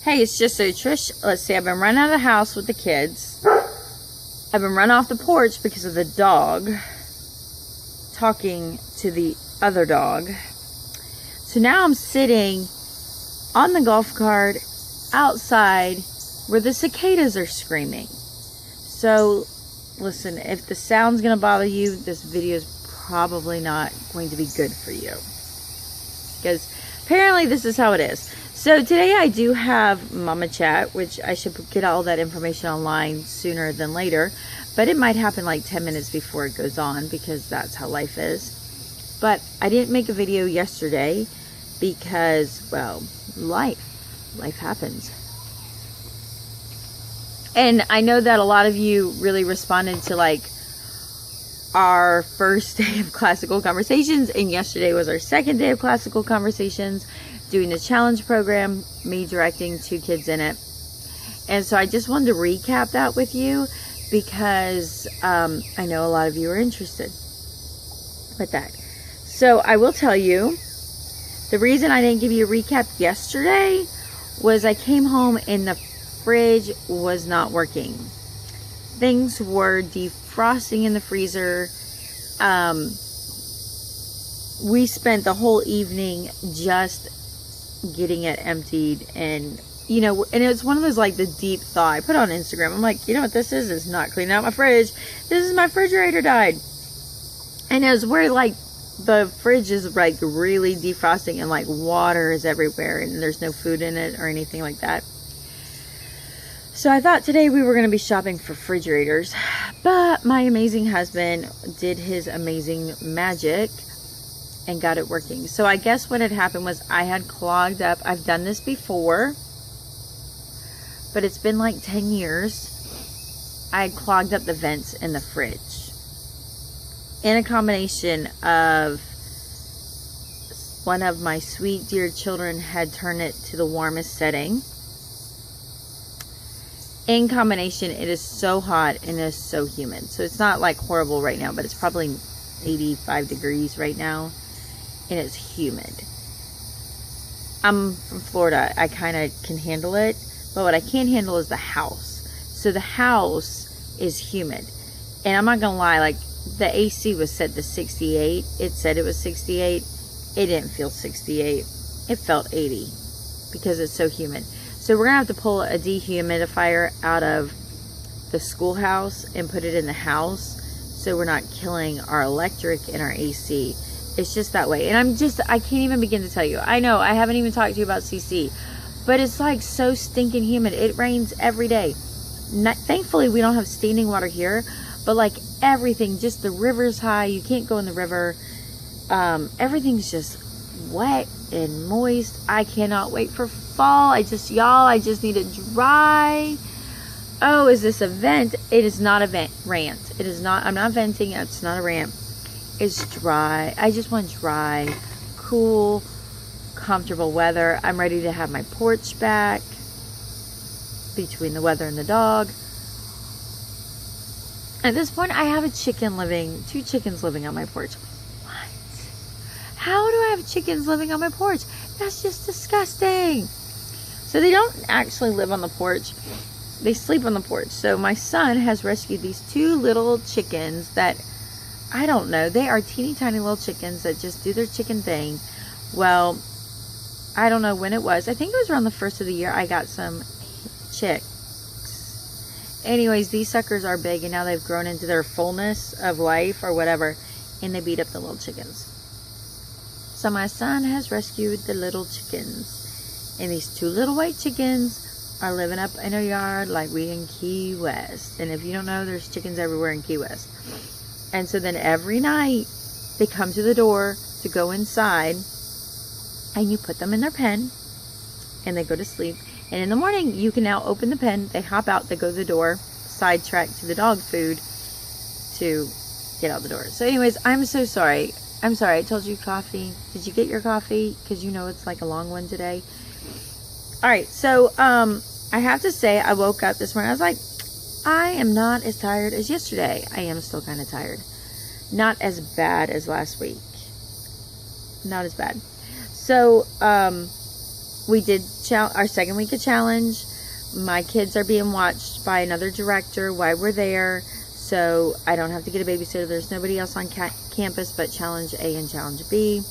Hey, it's just so Trish. Let's see, I've been running out of the house with the kids. I've been running off the porch because of the dog talking to the other dog. So now I'm sitting on the golf cart outside where the cicadas are screaming. So listen, if the sound's gonna bother you, this video is probably not going to be good for you, because apparently this is how it is. So today I do have Mama Chat, which I should get all that information online sooner than later, but it might happen like 10 minutes before it goes on, because that's how life is. But I didn't make a video yesterday because, well, life happens. And I know that a lot of you really responded to like our first day of classical conversations, and yesterday was our second day of classical conversations, doing the challenge program, me directing 2 kids in it. And so I just wanted to recap that with you, because I know a lot of you are interested with that. So I will tell you, the reason I didn't give you a recap yesterday was I came home and the fridge was not working. Things were defrosting in the freezer. We spent the whole evening just getting it emptied, and you know, and it was one of those like the deep thaw. I put on Instagram, I'm like, you know what this is? It's not cleaning out my fridge. This is my refrigerator died. And it was where like the fridge is like really defrosting and like water is everywhere and there's no food in it or anything like that. So I thought today we were going to be shopping for refrigerators, but my amazing husband did his amazing magic and got it working. So I guess what had happened was I had clogged up. I've done this before, but it's been like 10 years. I had clogged up the vents in the fridge. In a combination of one of my sweet dear children had turned it to the warmest setting. In combination, it is so hot and it is so humid. So it's not like horrible right now, but it's probably 85 degrees right now. And it's humid. I'm from Florida. I kind of can handle it. But what I can't handle is the house. So the house is humid. And I'm not going to lie, like the AC was set to 68. It said it was 68. It didn't feel 68. It felt 80 because it's so humid. So we're going to have to pull a dehumidifier out of the schoolhouse and put it in the house, so we're not killing our electric and our AC. It's just that way. And I can't even begin to tell you. I know, I haven't even talked to you about CC, but it's like so stinking humid. It rains every day. Thankfully, we don't have standing water here, but like everything, just the river's high. You can't go in the river. Everything's just wet and moist. I cannot wait for fall. I just need it dry. Oh, is this a vent? It is not a rant. It is not. I'm not venting. It's not a rant. It's dry. I just want dry, cool, comfortable weather. I'm ready to have my porch back between the weather and the dog. At this point, I have 2 chickens living on my porch. What? How do I have chickens living on my porch? That's just disgusting. So they don't actually live on the porch. They sleep on the porch. So my son has rescued these 2 little chickens that, I don't know, they are teeny tiny little chickens that just do their chicken thing. Well, I don't know when it was. I think it was around the first of the year I got some chicks. Anyways, these suckers are big and now they've grown into their fullness of life or whatever, and they beat up the little chickens. So my son has rescued the little chickens, and these 2 little white chickens are living up in our yard like we in Key West. And if you don't know, there's chickens everywhere in Key West. And so then every night they come to the door to go inside, and you put them in their pen and they go to sleep. And in the morning you can now open the pen, they hop out, they go to the door, sidetrack to the dog food to get out the door. So anyways, I'm so sorry. I'm sorry, I told you coffee. Did you get your coffee? Because you know it's like a long one today. Alright, so I have to say, I woke up this morning, I was like, I am not as tired as yesterday. I am still kind of tired. Not as bad as last week. Not as bad. So, we did our second week of challenge. My kids are being watched by another director while we're there, so I don't have to get a babysitter. There's nobody else on campus but challenge A and challenge B.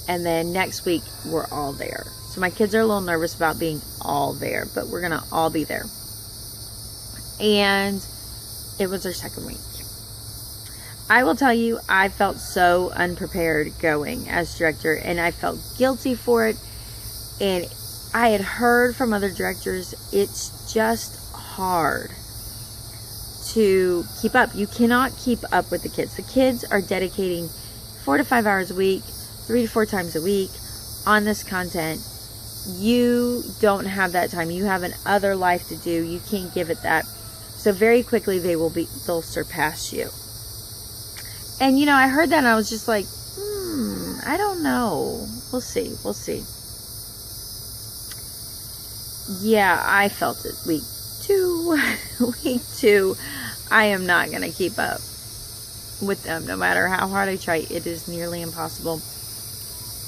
And then next week, we're all there. So my kids are a little nervous about being all there, but we're going to all be there. And it was our second week. I will tell you, I felt so unprepared going as director, and I felt guilty for it. And I had heard from other directors, it's just hard to keep up. You cannot keep up with the kids. The kids are dedicating 4 to 5 hours a week, 3 to 4 times a week on this content. You don't have that time. You have an other life to do. You can't give it that. So very quickly they'll surpass you. And you know, I heard that and I was just like, I don't know. We'll see. We'll see. Yeah, I felt it. Week 2. Week 2. I am not going to keep up with them no matter how hard I try. It is nearly impossible.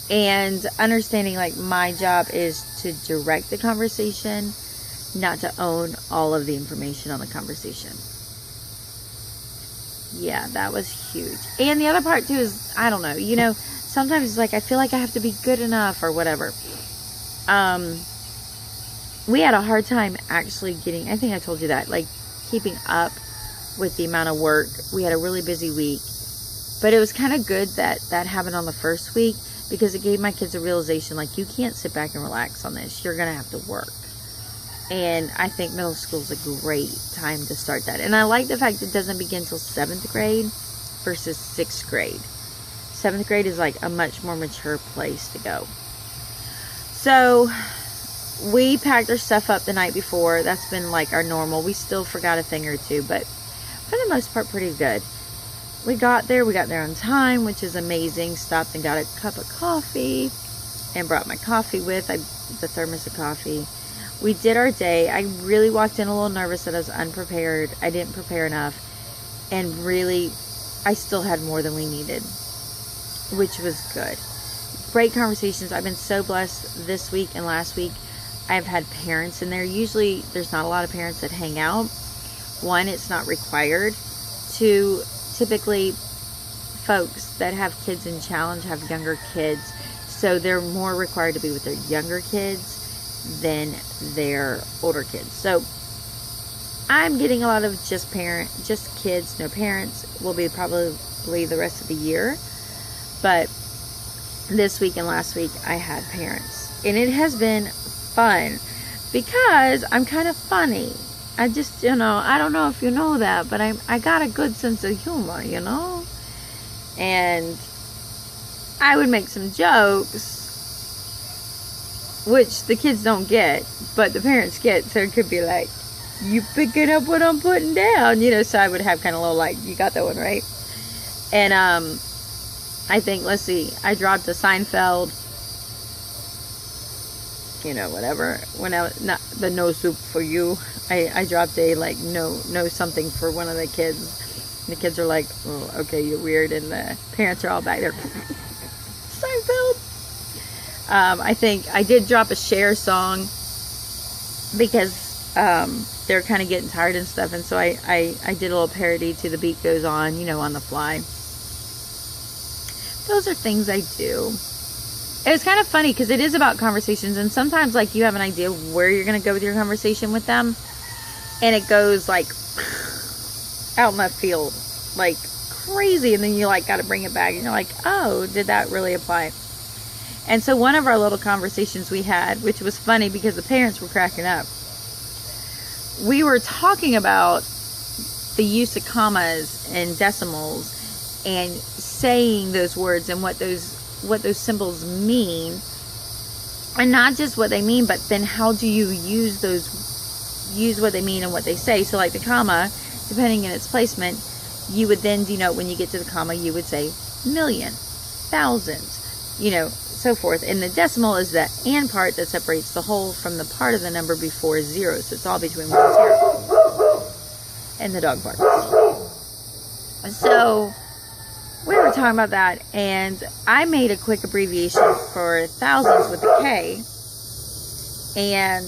And understanding, like, my job is to direct the conversation, not to own all of the information on the conversation. Yeah, that was huge. And the other part too is, I don't know, you know, sometimes it's like I feel like I have to be good enough or whatever. We had a hard time actually getting, I think I told you that, like keeping up with the amount of work. We had a really busy week, but it was kind of good that happened on the first week, because it gave my kids a realization, like, you can't sit back and relax on this. You're going to have to work. And I think middle school is a great time to start that. And I like the fact it doesn't begin until 7th grade versus 6th grade. 7th grade is like a much more mature place to go. So we packed our stuff up the night before. That's been like our normal. We still forgot a thing or two, but for the most part, pretty good. We got there on time, which is amazing. Stopped and got a cup of coffee and brought my coffee with the thermos of coffee. We did our day. I really walked in a little nervous that I was unprepared. I didn't prepare enough. And really, I still had more than we needed, which was good. Great conversations. I've been so blessed this week and last week. I've had parents in there. Usually, there's not a lot of parents that hang out. One, it's not required. Two, typically, folks that have kids in challenge have younger kids. So they're more required to be with their younger kids than their older kids. So I'm getting a lot of just kids, no parents. Will be probably the rest of the year. But this week and last week I had parents. And it has been fun because I'm kind of funny. I just, you know, I don't know if you know that, but I got a good sense of humor, you know? And I would make some jokes, which the kids don't get, but the parents get. So it could be like, you picking up what I'm putting down, you know? So I would have kind of a little like, you got that one right. And I think, let's see, I dropped a Seinfeld, you know, whatever. When I was not the no soup for you, I dropped a like no something for one of the kids. And the kids are like, oh, okay, you're weird, and the parents are all back there. Seinfeld. I think I did drop a Cher song because they're kind of getting tired and stuff, and so I did a little parody to The Beat Goes On, you know, on the fly. Those are things I do. It's kind of funny because it is about conversations, and sometimes like you have an idea of where you're going to go with your conversation with them, and it goes like out in left field like crazy, and then you like got to bring it back, and you're like, oh, did that really apply? And so one of our little conversations we had, which was funny because the parents were cracking up, we were talking about the use of commas and decimals and saying those words and what those symbols mean, and not just what they mean, but then how do you use what they mean and what they say. So like the comma, depending on its placement, you would then, you know, when you get to the comma, you would say million, thousands, you know, so forth. And the decimal is the and part that separates the whole from the part of the number before zero. So it's all between 1 and 0. And the dog barks. So we were talking about that, and I made a quick abbreviation for thousands with a K, And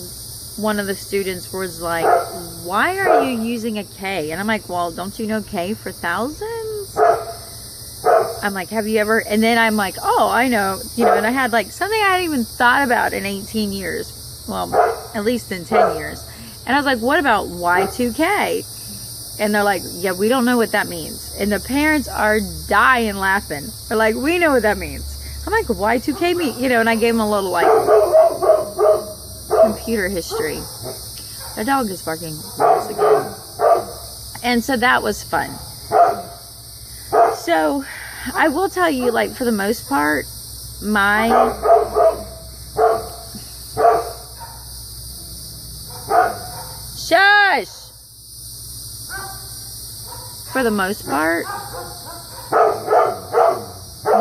one of the students was like, why are you using a K? And I'm like, well, don't you know K for thousands? I'm like, have you ever? And then I'm like, oh, I know, you know, and I had like something I hadn't even thought about in 18 years. Well, at least in 10 years. And I was like, what about Y2K? And they're like, yeah, we don't know what that means. And the parents are dying laughing. They're like, we know what that means. I'm like, Y2K mean? You know, and I gave them a little like computer history. The dog is barking once again. And so that was fun. So I will tell you, like, for the most part, my shush! For the most part,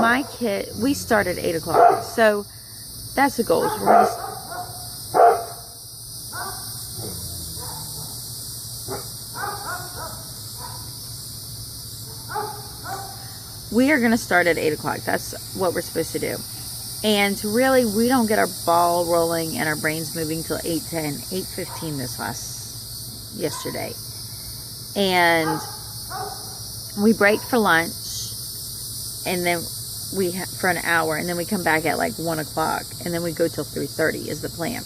my kid, we start at 8 o'clock. So that's the goal. We're going to we are going to start at 8 o'clock. That's what we're supposed to do. And really, we don't get our ball rolling and our brains moving till 8:10, 8:15 yesterday. And we break for lunch, and then for an hour, and then we come back at like 1 o'clock, and then we go till 3:30 is the plan.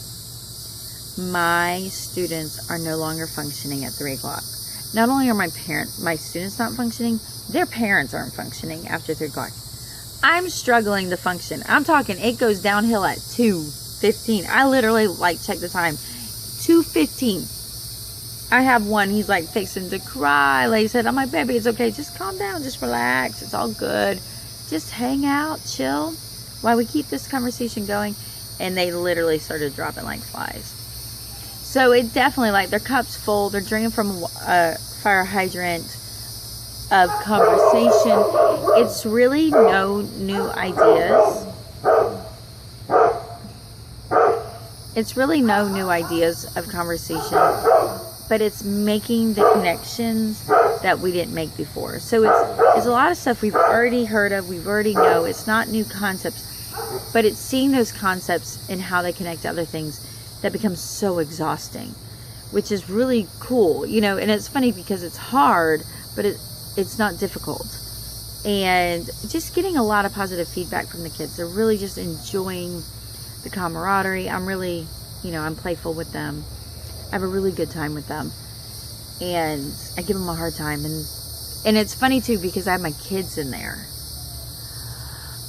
My students are no longer functioning at 3 o'clock. Not only are my students not functioning, their parents aren't functioning after 3 o'clock. I'm struggling to function. I'm talking, it goes downhill at 2:15. I literally, like, check the time. 2:15. I have one, he's like fixing to cry. Like I said, I'm like, baby, it's okay. Just calm down. Just relax. It's all good. Just hang out, chill, while we keep this conversation going. And they literally started dropping like flies. So it definitely, like, their cup's full. They're drinking from a fire hydrant of conversation. It's really no new ideas. It's really no new ideas of conversation, but it's making the connections that we didn't make before. So it's a lot of stuff we've already heard of, we've already know. It's not new concepts, but it's seeing those concepts and how they connect to other things that becomes so exhausting, which is really cool, you know. And it's funny because it's hard, but it's not difficult. And just getting a lot of positive feedback from the kids. They're really just enjoying the camaraderie. I'm really, you know, I'm playful with them. I have a really good time with them. And I give them a hard time. And it's funny too, because I have my kids in there.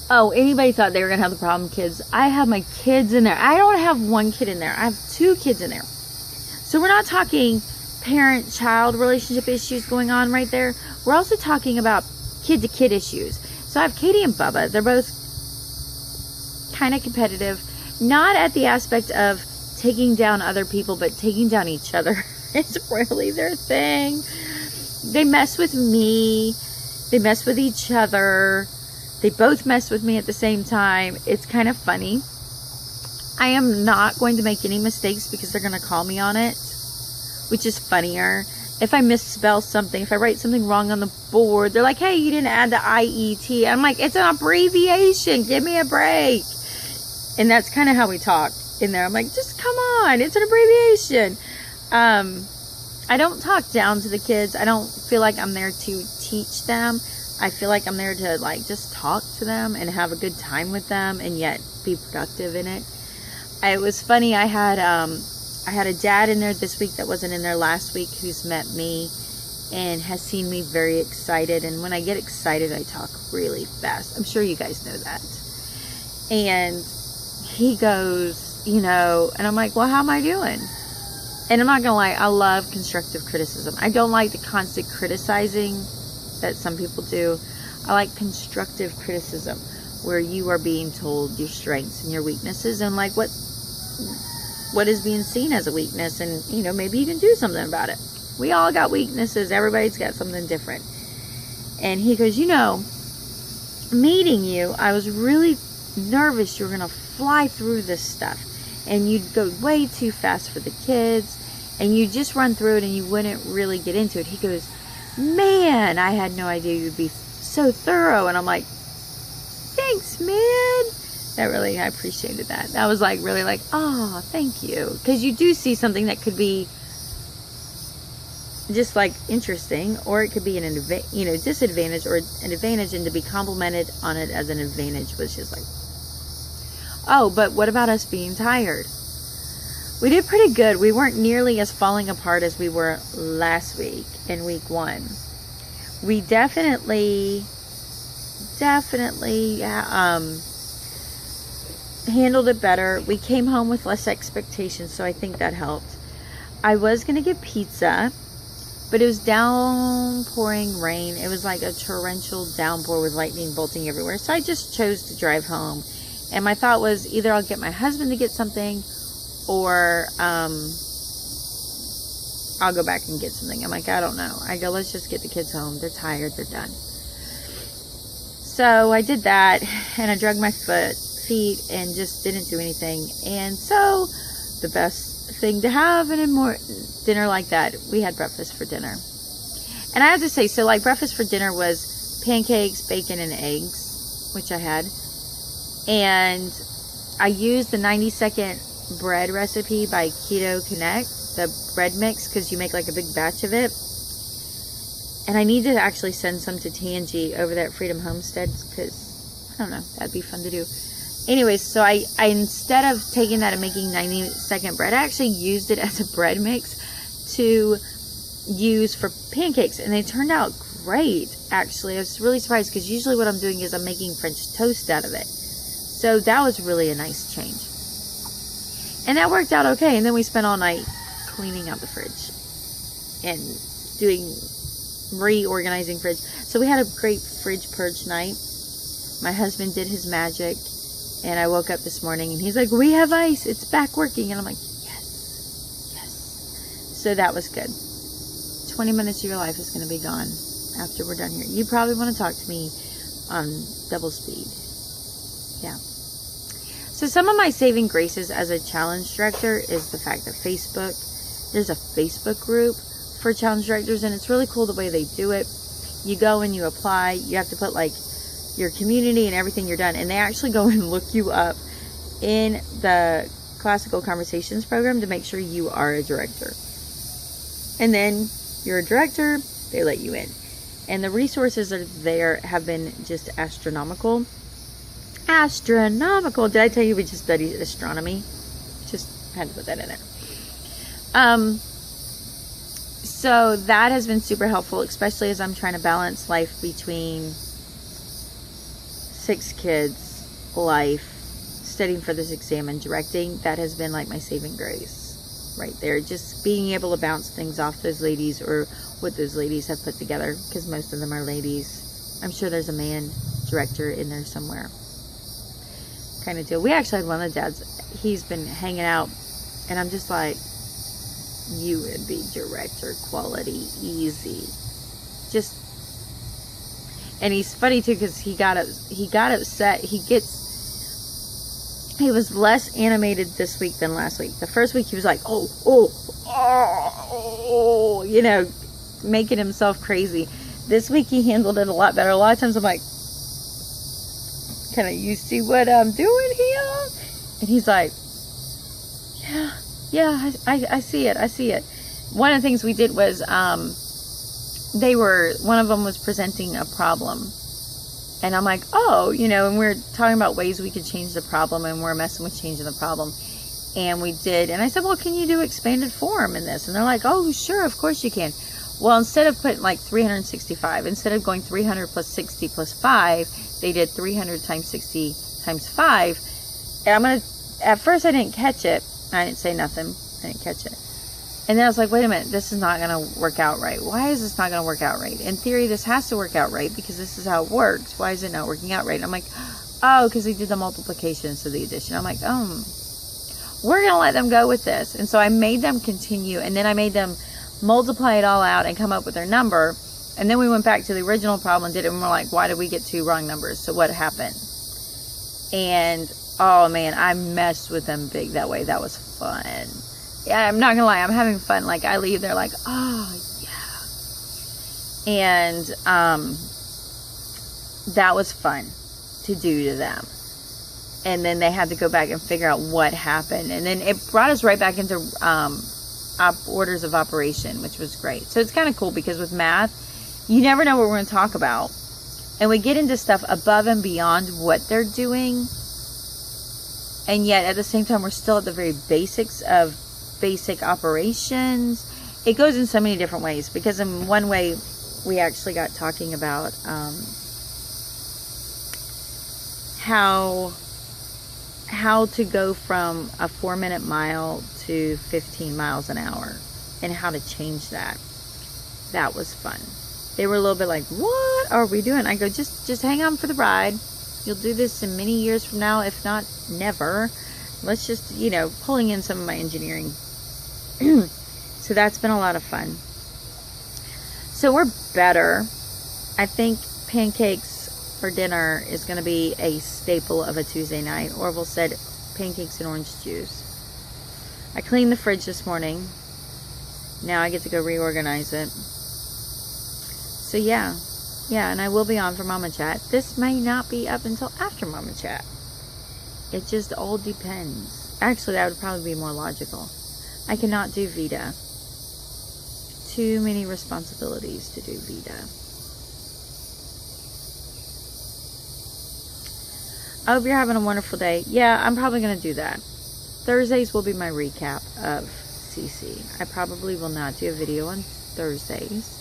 Oh, anybody thought they were going to have the problem, kids? I have my kids in there. I don't have one kid in there. I have 2 kids in there. So we're not talking parent-child relationship issues going on right there. We're also talking about kid-to-kid issues. So I have Katie and Bubba. They're both kind of competitive. Not at the aspect of taking down other people, but taking down each other. It's really their thing. They mess with me. They mess with each other. They both mess with me at the same time. It's kind of funny. I am not going to make any mistakes because they're going to call me on it, which is funnier. If I misspell something, if I write something wrong on the board, they're like, hey, you didn't add the IET. I'm like, it's an abbreviation. Give me a break. And that's kind of how we talk in there. I'm like, just come on. It's an abbreviation. I don't talk down to the kids. I don't feel like I'm there to teach them. I feel like I'm there to, like, just talk to them and have a good time with them and yet be productive in it. It was funny. I had a dad in there this week that wasn't in there last week who's met me and has seen me very excited. And when I get excited, I talk really fast. I'm sure you guys know that. And he goes, you know, and I'm like, well, how am I doing? And I'm not going to lie, I love constructive criticism. I don't like the constant criticizing that some people do. I like constructive criticism where you are being told your strengths and your weaknesses and like what is being seen as a weakness, and you know, maybe you can do something about it. We all got weaknesses. Everybody's got something different. And he goes, you know, meeting you, I was really nervous you were going to fly through this stuff and you'd go way too fast for the kids and you just run through it and you wouldn't really get into it. He goes, man, I had no idea you'd be so thorough. And I'm like, thanks, man. I appreciated that. That was like really like, oh, thank you. Because you do see something that could be just like interesting, or it could be an disadvantage or an advantage, and to be complimented on it as an advantage was just like, oh, but what about us being tired? We did pretty good. We weren't nearly as falling apart as we were last week in week 1. We definitely handled it better. We came home with less expectations, so I think that helped. I was going to get pizza, but it was downpouring rain. It was like a torrential downpour with lightning bolting everywhere. So I just chose to drive home. And my thought was either I'll get my husband to get something, or I'll go back and get something. I'm like, I don't know. I go, let's just get the kids home. They're tired. They're done. So I did that, and I dragged my feet and just didn't do anything. And so the best thing to have in a dinner like that, we had breakfast for dinner. And I have to say, so like breakfast for dinner was pancakes, bacon, and eggs, which I had. And I used the 90-second bread recipe by Keto Connect, the bread mix, because you make like a big batch of it. And I need to actually send some to Tangi over there at Freedom Homestead, because I don't know, that'd be fun to do. Anyways, so I instead of taking that and making 90-second bread, I actually used it as a bread mix to use for pancakes, and they turned out great. Actually, I was really surprised, because usually what I'm doing is I'm making French toast out of it. So that was really a nice change, and that worked out okay. And then we spent all night cleaning out the fridge and reorganizing fridge. So we had a great fridge purge night. My husband did his magic, and I woke up this morning and he's like, we have ice, it's back working. And I'm like, yes, yes. So that was good. 20 minutes of your life is going to be gone after we're done here. You probably want to talk to me on double speed. Yeah. So some of my saving graces as a challenge director is the fact that there's a Facebook group for challenge directors, and it's really cool the way they do it. You go and you apply. You have to put like your community and everything you're done, and they actually go and look you up in the Classical Conversations program to make sure you are a director. And then you're a director, they let you in. And the resources that are there have been just astronomical. Astronomical. Did I tell you we just studied astronomy? Just had to put that in there. So that has been super helpful, especially as I'm trying to balance life between 6 kids, life, studying for this exam, and directing. That has been like my saving grace right there. Just being able to bounce things off those ladies, or what those ladies have put together, because most of them are ladies. I'm sure there's a man director in there somewhere. Kind of deal. We actually had one of the dads. He's been hanging out, and I'm just like, you would be director quality easy. Just, and he's funny too, because he got upset. He was less animated this week than last week. The first week he was like, oh, you know, making himself crazy. This week he handled it a lot better. A lot of times I'm like, kind of, you see what I'm doing here? And he's like, yeah, I see it. One of the things we did was, one of them was presenting a problem. And I'm like, oh, you know, and we're talking about ways we could change the problem, and we're messing with changing the problem. And we did. And I said, well, can you do expanded form in this? And they're like, oh, sure, of course you can. Well, instead of putting like 365, instead of going 300 plus 60 plus 5, they did 300 times 60 times 5. And at first I didn't catch it. I didn't say nothing. I didn't catch it. And then I was like, wait a minute, this is not going to work out right. Why is this not going to work out right? In theory, this has to work out right, because this is how it works. Why is it not working out right? And I'm like, oh, because they did the multiplication instead of the addition. I'm like, we're going to let them go with this. And so I made them continue, and then I made them multiply it all out and come up with their number. And then we went back to the original problem and did it, and we're like, why did we get 2 wrong numbers? So what happened? And oh man, I messed with them big that way. That was fun. Yeah, I'm not gonna lie, I'm having fun. Like, I leave there like, oh yeah. And that was fun to do to them. and then they had to go back and figure out what happened. And then it brought us right back into orders of operation, which was great. So it's kind of cool because with math, you never know what we're going to talk about. And we get into stuff above and beyond what they're doing. And yet at the same time, we're still at the very basics of basic operations. It goes in so many different ways, because in one way we actually got talking about how to go from a 4-minute mile to 15 miles an hour and how to change that. That was fun. They were a little bit like, what are we doing? I go, just hang on for the ride. You'll do this in many years from now, if not never. Let's just, you know, pulling in some of my engineering. So that's been a lot of fun. So we're better. I think pancakes for dinner is going to be a staple of a Tuesday night. Orville said pancakes and orange juice. I cleaned the fridge this morning. Now I get to go reorganize it. So yeah, and I will be on for Mama Chat. This may not be up until after Mama Chat. It just all depends. Actually, that would probably be more logical. I cannot do Vita. Too many responsibilities to do Vita. I hope you're having a wonderful day. Yeah, I'm probably going to do that. Thursdays will be my recap of CC. I probably will not do a video on Thursdays.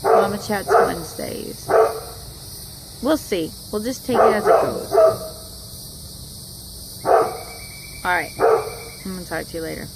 Mama Chat's Wednesdays. We'll see. We'll just take it as it goes. Alright. I'm going to talk to you later.